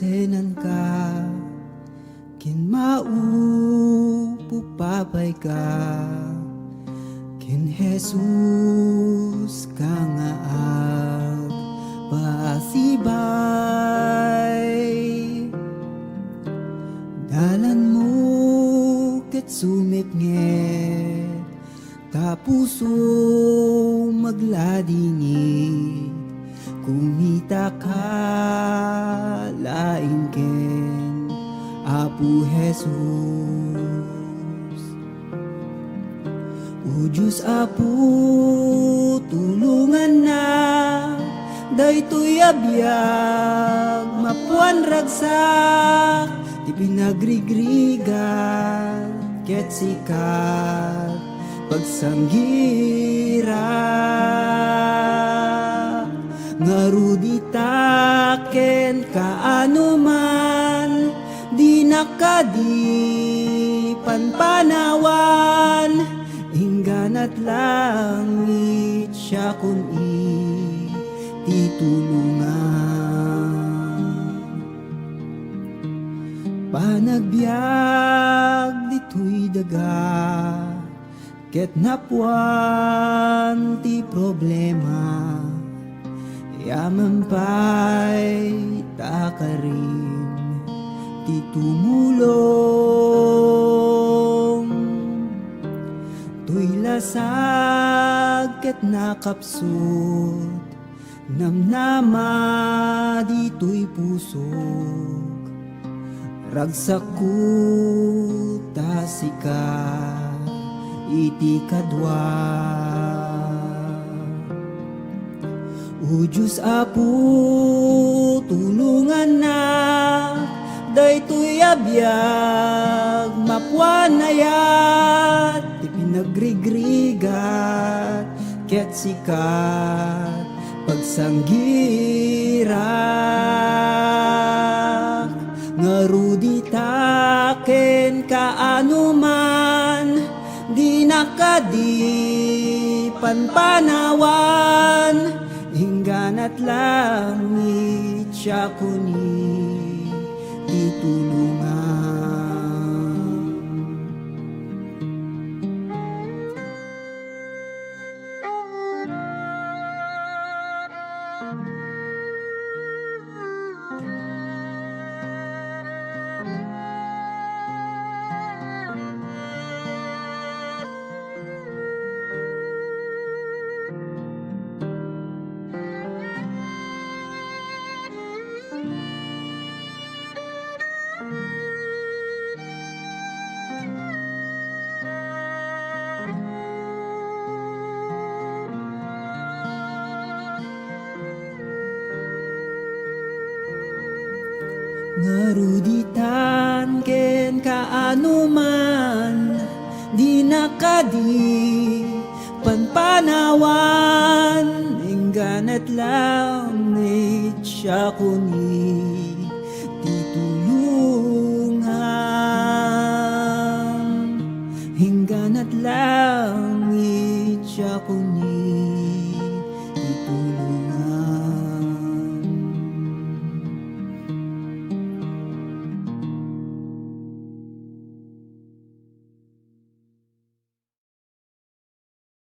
senan ka kin maupo papay ka kin Jesus ka nga ag pasibay dalan mo ket sumipnget tapuso magladingit kumita ka laing ken Apo Jesus. O Diyos Apo, tulungan na daytoy abiyag mapuan ragsak ti pinagrigrigan ket sikat pagsanggira ngarudita ken kaano man di nakadi panpanawan ingganat langit siya kun titulungan panagbiag ditoy daga ket napuan ti problema yaman pa'y takarin ti tumulong tuy lasag ket nakapsot namnama ditoy pusok ragsak ko tasika iti kadwa. O Diyos Apo, tulungan na daytoy abiyag mapuan ayat ti pinagrigrigat ket sikat pagsanggira ngarudita ken kaano man di nakadi panpanawan ingganat langit siya kuni ditulungan. Ngaruditan ken kaano man di nakadi panpanawan ingganat langit siya kuni titulungan ingganat langit siya kuni titulungan.